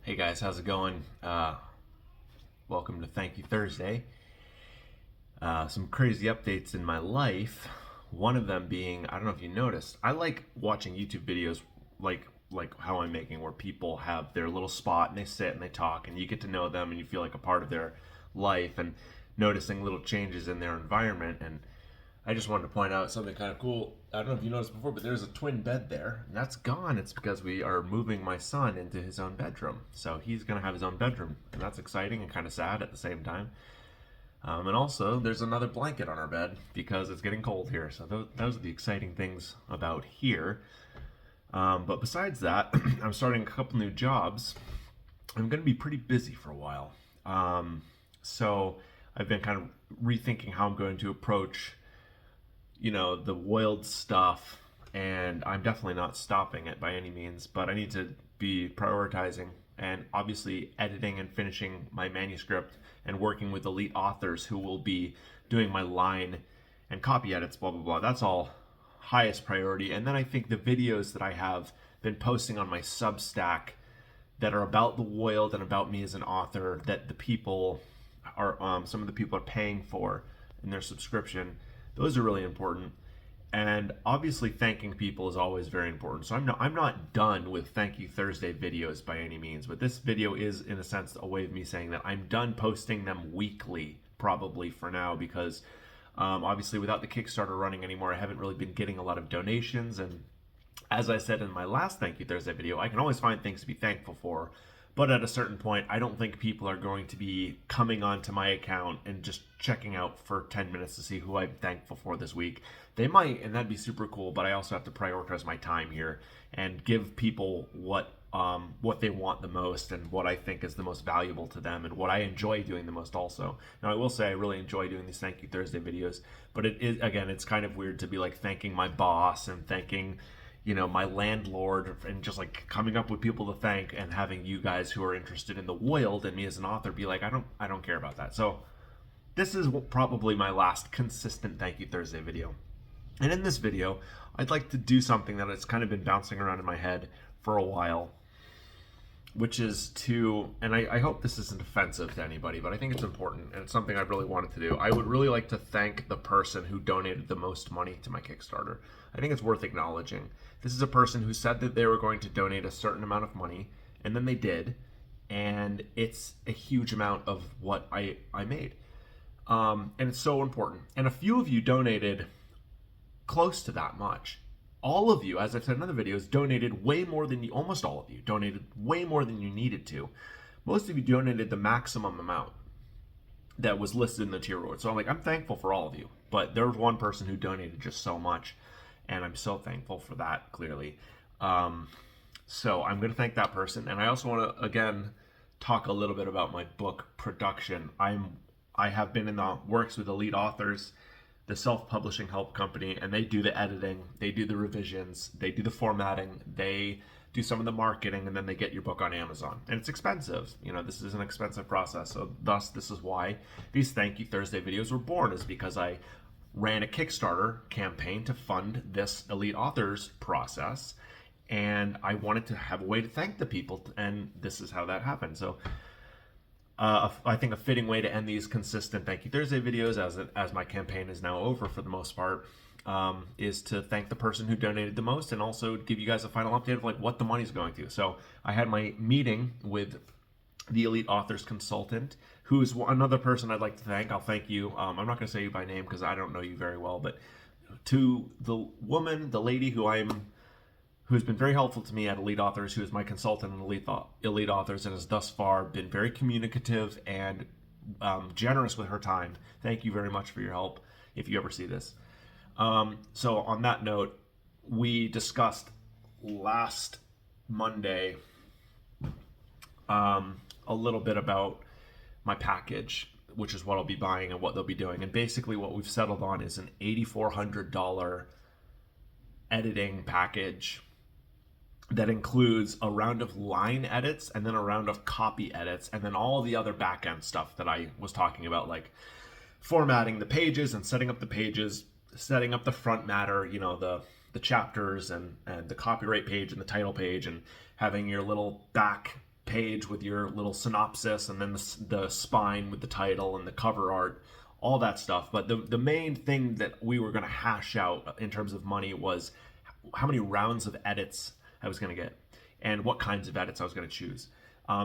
Hey guys, how's it going? Welcome to Thank You Thursday. Some crazy updates in my life. One of them being, I don't know if you noticed, I like watching YouTube videos like how I'm making, where people have their little spot and they sit and they talk and you get to know them and you feel like a part of their life and noticing little changes in their environment. And I just wanted to point out something kind of cool. I don't know if you noticed before, but there's a twin bed there, and that's gone. It's because we are moving my son into his own bedroom. So he's going to have his own bedroom, and that's exciting and kind of sad at the same time. And also, there's another blanket on our bed because it's getting cold here. So those are the exciting things about here. But besides that, I'm starting a couple new jobs. I'm going to be pretty busy for a while. So I've been kind of rethinking how I'm going to approach the Woiled stuff, and I'm definitely not stopping it by any means, but I need to be prioritizing and obviously editing and finishing my manuscript and working with elite authors who will be doing my line and copy edits, blah, blah, blah. That's all highest priority. And then I think the videos that I have been posting on my Substack that are about the Woiled and about me as an author, that the people are, some of the people are paying for in their subscription, those are really important. And obviously thanking people is always very important. So I'm not done with Thank You Thursday videos by any means, but this video is in a sense a way of me saying that I'm done posting them weekly, probably for now, because obviously without the Kickstarter running anymore, I haven't really been getting a lot of donations. And as I said in my last Thank You Thursday video, I can always find things to be thankful for. But at a certain point, I don't think people are going to be coming onto my account and just checking out for 10 minutes to see who I'm thankful for this week. They might, and that'd be super cool, but I also have to prioritize my time here and give people what they want the most and what I think is the most valuable to them and what I enjoy doing the most also. Now, I will say I really enjoy doing these Thank You Thursday videos, but it is, again, it's kind of weird to be like thanking my boss and thanking my landlord and just like coming up with people to thank and having you guys who are interested in the Woiled and me as an author be like, I don't care about that. So this is probably my last consistent Thank You Thursday video. And in this video, I'd like to do something that has kind of been bouncing around in my head for a while, which is and I hope this isn't offensive to anybody, but I think it's important and it's something I've really wanted to do. I would really like to thank the person who donated the most money to my Kickstarter. I think it's worth acknowledging. This is a person who said that they were going to donate a certain amount of money, and then they did, and it's a huge amount of what I made. And it's so important. And a few of you donated close to that much. All of you, as I've said in other videos, donated way more than you, almost all of you, donated way more than you needed to. Most of you donated the maximum amount that was listed in the tier reward. So I'm thankful for all of you. But there was one person who donated just so much, and I'm so thankful for that, clearly. So I'm going to thank that person. And I also want to, again, talk a little bit about my book production. I have been in the works with Elite Authors, the self-publishing help company, and they do the editing, they do the revisions, they do the formatting, they do some of the marketing, and then they get your book on Amazon. And it's expensive. This is an expensive process. So thus, this is why these Thank You Thursday videos were born, is because I ran a Kickstarter campaign to fund this Elite Authors process, and I wanted to have a way to thank the people, and this is how that happened. So I think a fitting way to end these consistent Thank You Thursday videos, as my campaign is now over for the most part, is to thank the person who donated the most and also give you guys a final update of what the money's going to. So I had my meeting with the Elite Authors consultant, who is another person I'd like to thank. I'll thank you. I'm not going to say you by name because I don't know you very well, but to the woman, the lady who's been very helpful to me at Elite Authors, who is my consultant in Elite Authors and has thus far been very communicative and generous with her time. Thank you very much for your help if you ever see this. So on that note, we discussed last Monday a little bit about my package, which is what I'll be buying and what they'll be doing. And basically what we've settled on is an $8,400 editing package that includes a round of line edits and then a round of copy edits and then all the other back-end stuff that I was talking about, like formatting the pages and setting up the pages, setting up the front matter, the chapters and the copyright page and the title page, and having your little back page with your little synopsis, and then the spine with the title and the cover art, all that stuff. But the main thing that we were going to hash out in terms of money was how many rounds of edits I was going to get and what kinds of edits I was going to choose.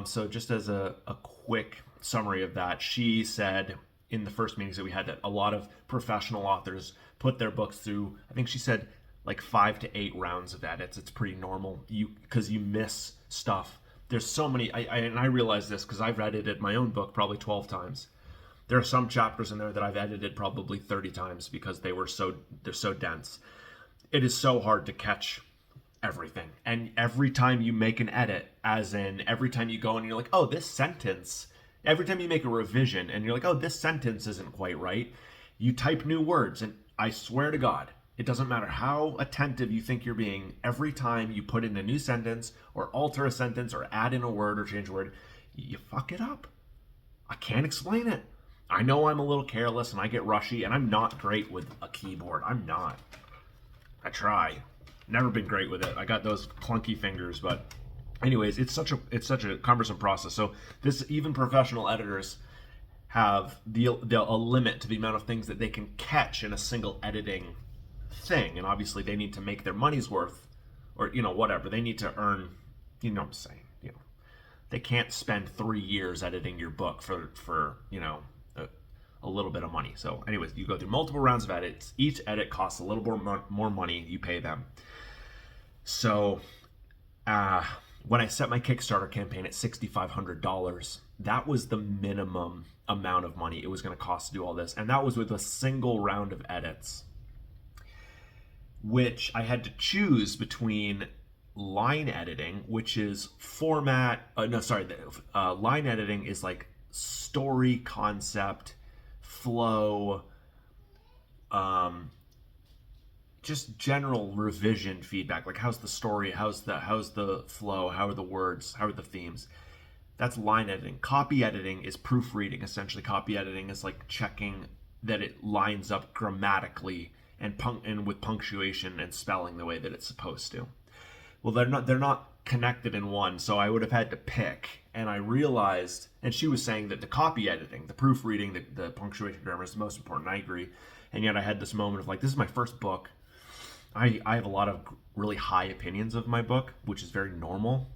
So just as a quick summary of that, she said in the first meetings that we had that a lot of professional authors put their books through, I think she said like 5 to 8 rounds of edits. It's pretty normal because you miss stuff. There's so many, and I realize this because I've edited my own book probably 12 times. There are some chapters in there that I've edited probably 30 times because they're so dense. It is so hard to catch everything. And every time you make an edit, as in every time you go and you're like, oh, this sentence, every time you make a revision and you're like, oh, this sentence isn't quite right, you type new words. And I swear to God, it doesn't matter how attentive you think you're being, every time you put in a new sentence or alter a sentence or add in a word or change a word, you fuck it up. I can't explain it. I know I'm a little careless and I get rushy, and I'm not great with a keyboard. I'm not. I try. Never been great with it. I got those clunky fingers, but anyways, it's such a cumbersome process. So even professional editors have a limit to the amount of things that they can catch in a single editing thing, and obviously they need to make their money's worth, or whatever they need to earn. You know what I'm saying? They can't spend 3 years editing your book for a little bit of money. So anyways, you go through multiple rounds of edits. Each edit costs a little more money. You pay them. So when I set my Kickstarter campaign at $6,500, that was the minimum amount of money it was going to cost to do all this. And that was with a single round of edits, which I had to choose between line editing, which is line editing is like story, concept, flow, just general revision feedback, like how's the story, how's the flow, how are the words, how are the themes. That's line editing. Copy editing is proofreading. Essentially, copy editing is like checking that it lines up grammatically and with punctuation and spelling the way that it's supposed to. Well, they're not connected in one, so I would have had to pick. And I realized, and she was saying that the copy editing, the proofreading, the punctuation, grammar is the most important. I agree. And yet I had this moment of like, this is my first book. I have a lot of really high opinions of my book, which is very normal,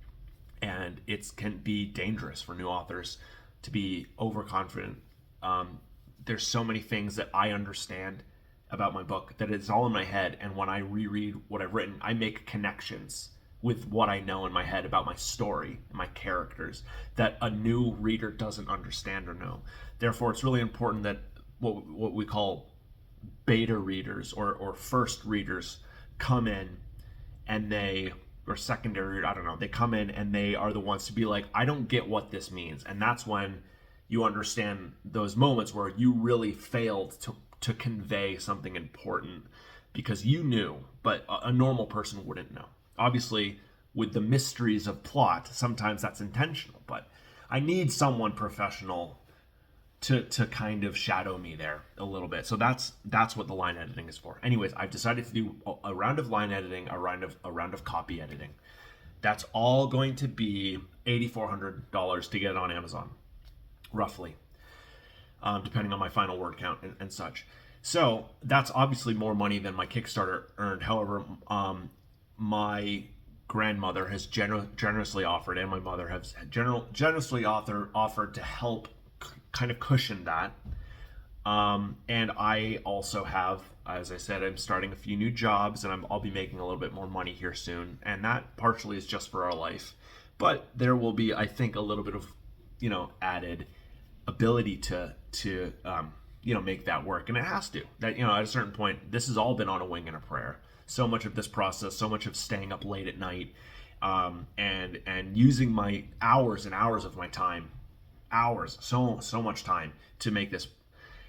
and it can be dangerous for new authors to be overconfident. There's so many things that I understand about my book that it's all in my head, and when I reread what I've written, I make connections with what I know in my head about my story and my characters that a new reader doesn't understand or know. Therefore, it's really important that what we call beta readers or first readers come in and or secondary, I don't know, they come in and they are the ones to be like, I don't get what this means. And that's when you understand those moments where you really failed to convey something important because you knew, but a normal person wouldn't know. Obviously, with the mysteries of plot, sometimes that's intentional, but I need someone professional to kind of shadow me there a little bit. So that's what the line editing is for. Anyways, I've decided to do a round of line editing, a round of copy editing. That's all going to be $8,400 to get it on Amazon, roughly, depending on my final word count and such. So that's obviously more money than my Kickstarter earned. However, my grandmother has generously offered, and my mother has generously offered to help kind of cushion that. And I also have, as I said, I'm starting a few new jobs, and I'll be making a little bit more money here soon. And that partially is just for our life, but there will be, I think, a little bit of, added ability to make that work. And it has to. That, at a certain point, this has all been on a wing and a prayer. So much of this process, so much of staying up late at night, and using my hours and hours of my time, so much time to make this,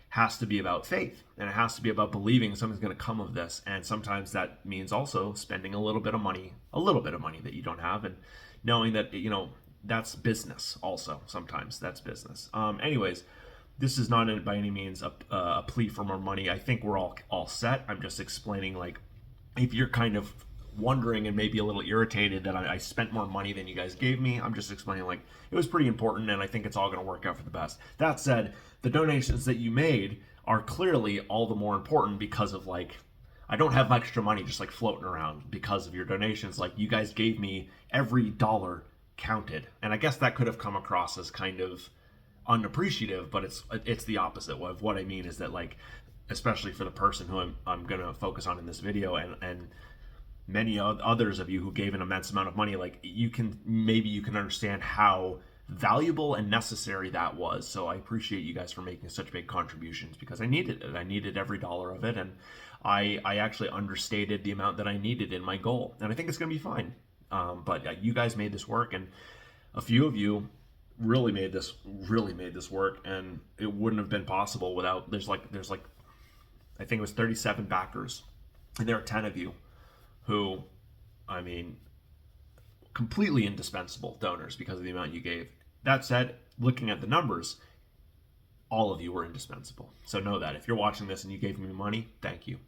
has to be about faith, and it has to be about believing something's going to come of this. And sometimes that means also spending a little bit of money that you don't have, and knowing that that's business. Also, sometimes that's business. Anyways, this is not by any means a plea for more money. I think we're all set. I'm just explaining, like, if you're kind of wondering and maybe a little irritated that I spent more money than you guys gave me. I'm just explaining like it was pretty important, and I think it's all going to work out for the best. That said, the donations that you made are clearly all the more important because of like I don't have extra money just like floating around because of your donations. Like you guys gave me every dollar counted, and I guess that could have come across as kind of unappreciative, but it's the opposite. Of what I mean is that like, especially for the person who I'm gonna focus on in this video, and many others of you who gave an immense amount of money, like you can understand how valuable and necessary that was. So I appreciate you guys for making such big contributions because I needed it. I needed every dollar of it, and I actually understated the amount that I needed in my goal, and I think it's gonna be fine. But you guys made this work, and a few of you really made this work, and it wouldn't have been possible without there's like I think it was 37 backers, and there are 10 of you who, I mean, completely indispensable donors because of the amount you gave. That said, looking at the numbers, all of you were indispensable. So know that if you're watching this and you gave me money, thank you.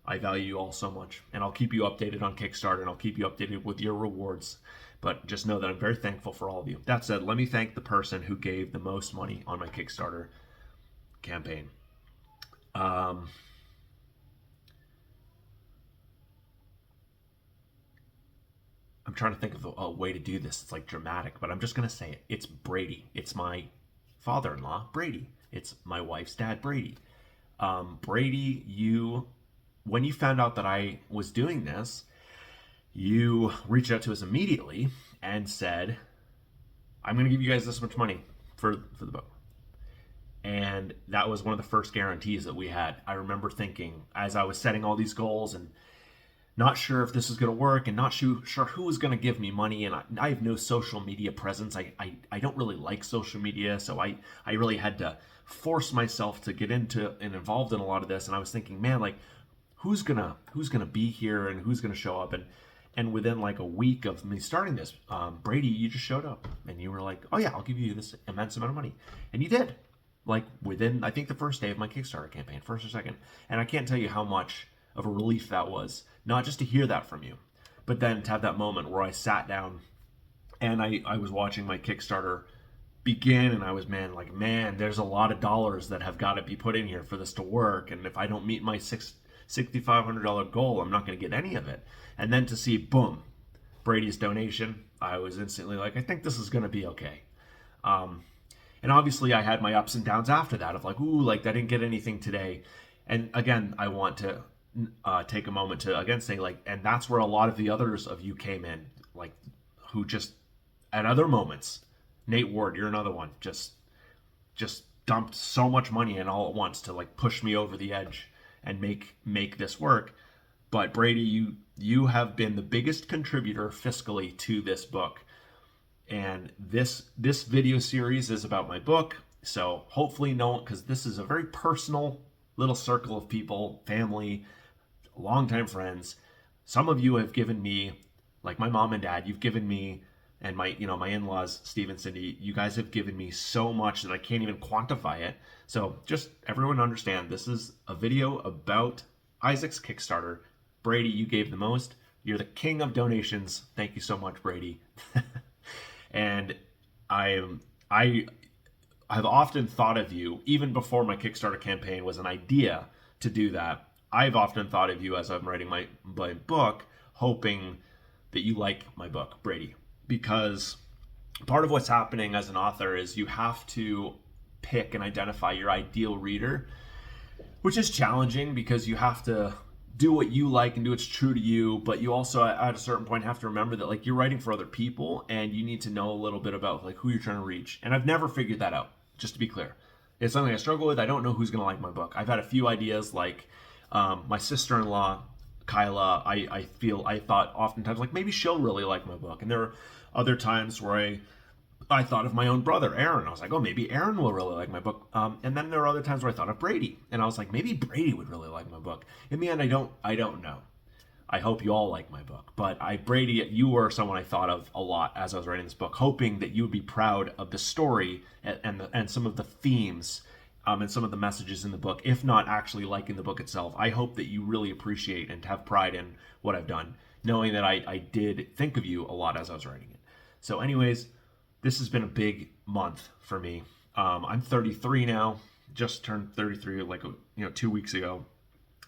I value you all so much, and I'll keep you updated on Kickstarter, and I'll keep you updated with your rewards. But just know that I'm very thankful for all of you. That said, let me thank the person who gave the most money on my Kickstarter campaign. I'm trying to think of a way to do this. It's like dramatic, but I'm just going to say it. It's Brady. It's my father-in-law, Brady. It's my wife's dad, Brady. Brady, when you found out that I was doing this, you reached out to us immediately and said, I'm going to give you guys this much money for the book. And that was one of the first guarantees that we had. I remember thinking, as I was setting all these goals and not sure if this was going to work and not sure who was going to give me money, and I have no social media presence. I don't really like social media, so I really had to force myself to get into and involved in a lot of this. And I was thinking, man, like who's gonna be here and who's gonna show up, and within like a week of me starting this, Brady, you just showed up and you were like, oh yeah, I'll give you this immense amount of money. And you did, like within, I think the first day of my Kickstarter campaign, first or second. And I can't tell you how much of a relief that was, not just to hear that from you, but then to have that moment where I sat down and I was watching my Kickstarter begin, and I was, man, there's a lot of dollars that have got to be put in here for this to work. And if I don't meet my $6,500 goal, I'm not going to get any of it. And then to see, boom, Brady's donation, I was instantly like, I think this is going to be okay. And obviously I had my ups and downs after that of like, ooh, like I didn't get anything today. And again, I want to take a moment to again say like, and that's where a lot of the others of you came in, like who just at other moments, Nate Ward, you're another one, just dumped so much money in all at once to like push me over the edge and make this work. But Brady, you have been the biggest contributor fiscally to this book. And this video series is about my book. So hopefully because this is a very personal little circle of people, family, longtime friends. Some of you have given me, like my mom and dad, you've given me, and my in-laws, Steve and Cindy, you guys have given me so much that I can't even quantify it. So just everyone understand, this is a video about Isaac's Kickstarter. Brady, you gave the most. You're the king of donations. Thank you so much, Brady. And I've often thought of you, even before my Kickstarter campaign was an idea to do that, I've often thought of you as I'm writing my book, hoping that you like my book, Brady. Because part of what's happening as an author is you have to pick and identify your ideal reader, which is challenging because you have to do what you like and do what's true to you, but you also at a certain point have to remember that like you're writing for other people and you need to know a little bit about like who you're trying to reach. And I've never figured that out, just to be clear. It's something I struggle with. I don't know who's gonna like my book. I've had a few ideas, like my sister-in-law, Kyla, I thought oftentimes like maybe she'll really like my book. And there are other times where I thought of my own brother, Aaron. I was like, oh, maybe Aaron will really like my book. And then there are other times where I thought of Brady, and I was like, maybe Brady would really like my book. In the end, I don't know. I hope you all like my book, but Brady, you were someone I thought of a lot as I was writing this book, hoping that you would be proud of the story and some of the themes and some of the messages in the book, if not actually liking the book itself. I hope that you really appreciate and have pride in what I've done. knowing that I did think of you a lot as I was writing it. So anyways, this has been a big month for me. I'm 33 now, just turned 33 like 2 weeks ago,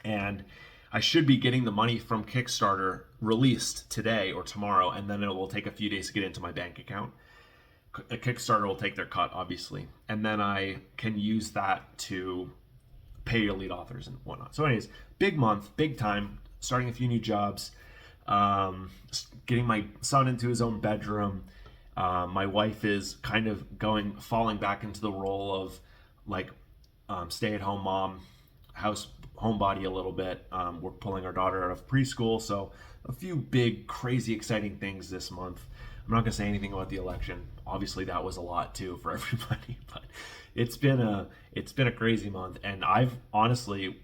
and I should be getting the money from Kickstarter released today or tomorrow, and then it will take a few days to get into my bank account. A Kickstarter will take their cut, obviously, and then I can use that to pay your lead authors and whatnot. So anyways, big month, big time, starting a few new jobs, getting my son into his own bedroom. My wife is kind of falling back into the role of like stay-at-home mom, homebody a little bit. We're pulling our daughter out of preschool, so a few big, crazy, exciting things this month. I'm not going to say anything about the election. Obviously, that was a lot too for everybody, but it's been a crazy month, and I've honestly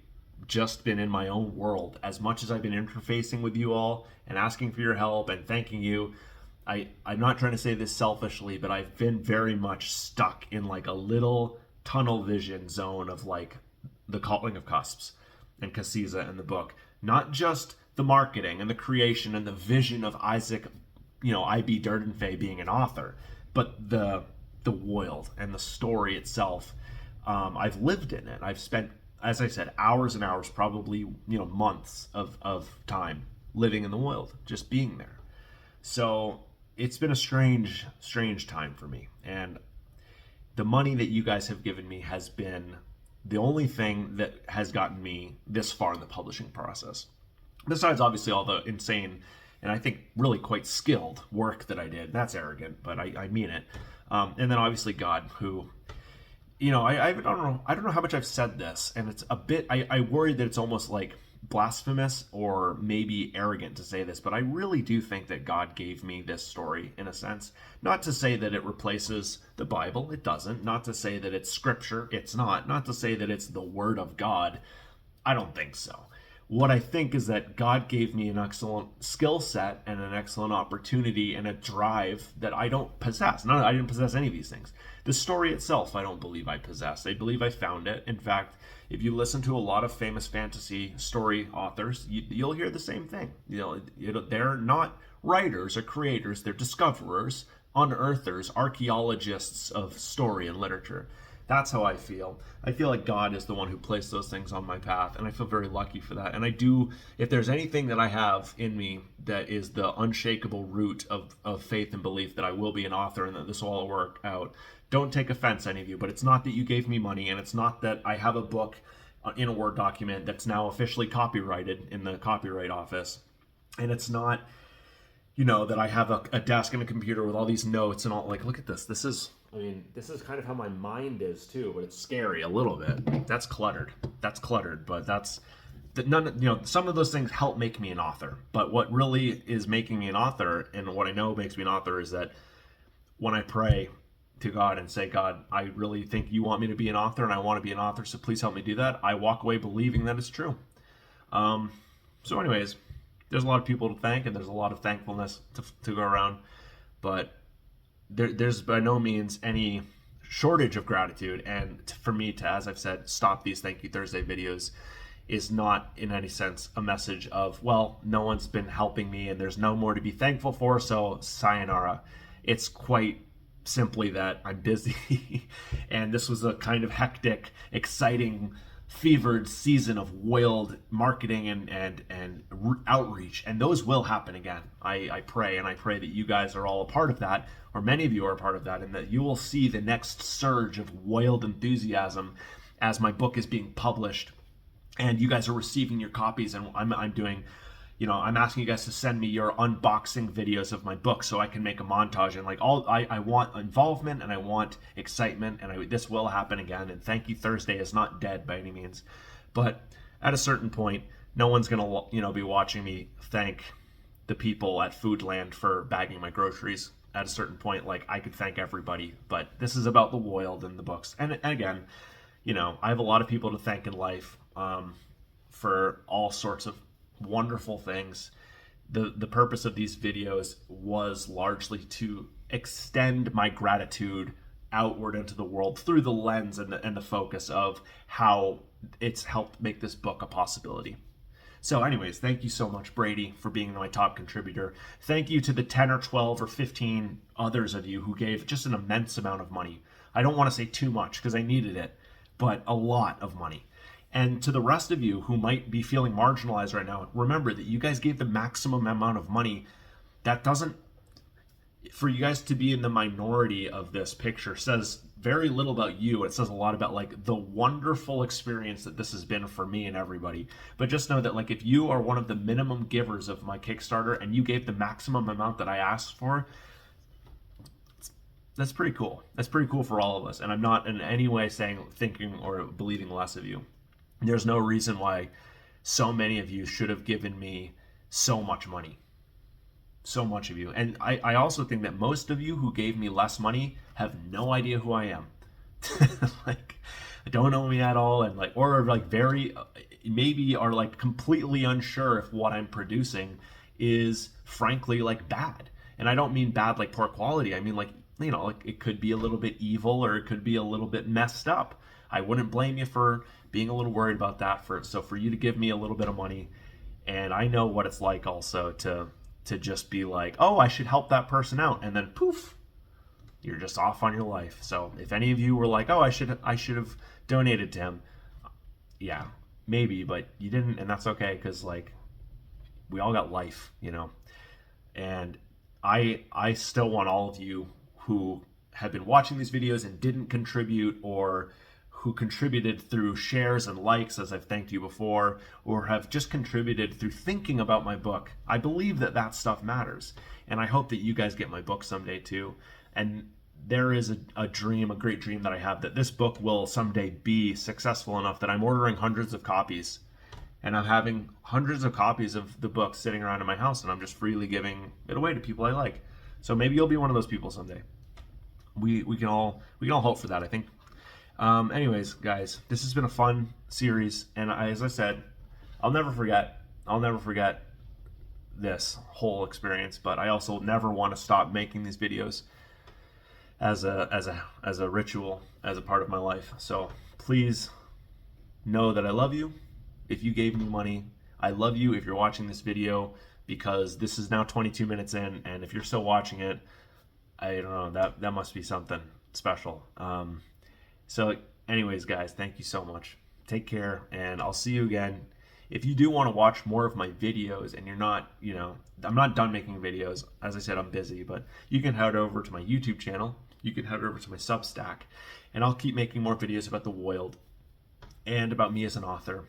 just been in my own world. As much as I've been interfacing with you all and asking for your help and thanking you, I'm not trying to say this selfishly, but I've been very much stuck in like a little tunnel vision zone of like the Calling of Cusps and Kasiza and the book. Not just the marketing and the creation and the vision of Isaac, I.B. Durdenfay being an author, but the world and the story itself. I've lived in it. I've spent, as I said, hours and hours, probably months of time living in the world, just being there. So it's been a strange time for me, and the money that you guys have given me has been the only thing that has gotten me this far in the publishing process. Besides, obviously, all the insane and I think really quite skilled work that I did. That's arrogant, but I mean it. And then obviously God, who, I don't know how much I've said this, and it's a bit, I worry that it's almost like blasphemous or maybe arrogant to say this, but I really do think that God gave me this story in a sense. Not to say that it replaces the Bible, it doesn't. Not to say that it's scripture, it's not. Not to say that it's the word of God, I don't think so. What I think is that God gave me an excellent skill set and an excellent opportunity and a drive that I don't possess. I didn't possess any of these things. The story itself, I don't believe I possess. I believe I found it. In fact, if you listen to a lot of famous fantasy story authors, you'll hear the same thing. They're not writers or creators. They're discoverers, unearthers, archaeologists of story and literature. That's how I feel. I feel like God is the one who placed those things on my path, and I feel very lucky for that. And I do, if there's anything that I have in me that is the unshakable root of faith and belief that I will be an author and that this will all work out, don't take offense, any of you, but it's not that you gave me money, and it's not that I have a book in a Word document that's now officially copyrighted in the Copyright Office, and it's not, that I have a desk and a computer with all these notes and all. Like, look at this. This is kind of how my mind is too, but it's scary a little bit. That's cluttered, but that's some of those things help make me an author. But what really is making me an author, and what I know makes me an author, is that when I pray to God and say, God, I really think you want me to be an author, and I want to be an author, so please help me do that, I walk away believing that it's true. So anyways, there's a lot of people to thank, and there's a lot of thankfulness to go around, but there's by no means any shortage of gratitude. And for me to, as I've said, stop these Thank You Thursday videos is not in any sense a message of, well, no one's been helping me and there's no more to be thankful for, so sayonara. It's quite simply that I'm busy and this was a kind of hectic, exciting, fevered season of wild marketing and outreach, and those will happen again. I pray that you guys are all a part of that, or many of you are a part of that, and that you will see the next surge of wild enthusiasm as my book is being published and you guys are receiving your copies, and I'm doing, I'm asking you guys to send me your unboxing videos of my book so I can make a montage, and like I want involvement and I want excitement, and this will happen again. And Thank You Thursday is not dead by any means, but at a certain point, no one's gonna be watching me thank the people at Foodland for bagging my groceries. At a certain point, like, I could thank everybody, but this is about the world and the books. And again, I have a lot of people to thank in life for all sorts of wonderful things. The purpose of these videos was largely to extend my gratitude outward into the world through the lens and the focus of how it's helped make this book a possibility. So anyways, thank you so much, Brady, for being my top contributor. Thank you to the 10 or 12 or 15 others of you who gave just an immense amount of money. I don't want to say too much because I needed it, but a lot of money. And to the rest of you who might be feeling marginalized right now, remember that you guys gave the maximum amount of money. That doesn't, for you guys to be in the minority of this picture, says very little about you. It says a lot about like the wonderful experience that this has been for me and everybody. But just know that like if you are one of the minimum givers of my Kickstarter and you gave the maximum amount that I asked for, that's pretty cool. That's pretty cool for all of us. And I'm not in any way thinking or believing less of you. There's no reason why so many of you should have given me so much money. So much of you. And I also think that most of you who gave me less money have no idea who I am. Like, don't know me at all, and like, or like very, maybe are like completely unsure if what I'm producing is frankly like bad. And I don't mean bad like poor quality. I mean like, you know, like it could be a little bit evil or it could be a little bit messed up. I wouldn't blame you for being a little worried about that. So for you to give me a little bit of money, and I know what it's like also to just be like, oh, I should help that person out, and then poof, you're just off on your life. So if any of you were like, oh, I should have donated to him, yeah, maybe, but you didn't, and that's okay, because like we all got life, you know. And I still want all of you who have been watching these videos and didn't contribute, or who contributed through shares and likes, as I've thanked you before, or have just contributed through thinking about my book. I believe that that stuff matters. And I hope that you guys get my book someday too. And there is a dream, a great dream that I have, that this book will someday be successful enough that I'm ordering hundreds of copies. And I'm having hundreds of copies of the book sitting around in my house, and I'm just freely giving it away to people I like. So maybe you'll be one of those people someday. We can all hope for that, I think. Anyways, guys, this has been a fun series, and as I said, I'll never forget this whole experience. But I also never want to stop making these videos as a ritual, as a part of my life. So please know that I love you. If you gave me money, I love you. If you're watching this video, because this is now 22 minutes in, and if you're still watching it, I don't know, that must be something special. So anyways, guys, thank you so much. Take care, and I'll see you again. If you do want to watch more of my videos and you're not, you know, I'm not done making videos. As I said, I'm busy, but you can head over to my YouTube channel. You can head over to my Substack, and I'll keep making more videos about the Woild and about me as an author.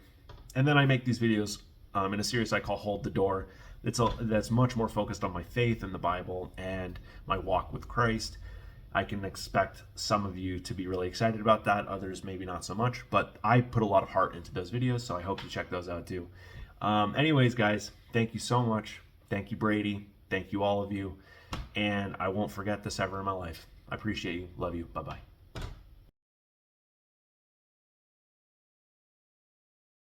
And then I make these videos in a series I call Hold the Door. That's much more focused on my faith in the Bible and my walk with Christ. I can expect some of you to be really excited about that, others maybe not so much, but I put a lot of heart into those videos, so I hope you check those out too. Anyways, guys, thank you so much. Thank you, Brady. Thank you, all of you. And I won't forget this ever in my life. I appreciate you. Love you. Bye-bye.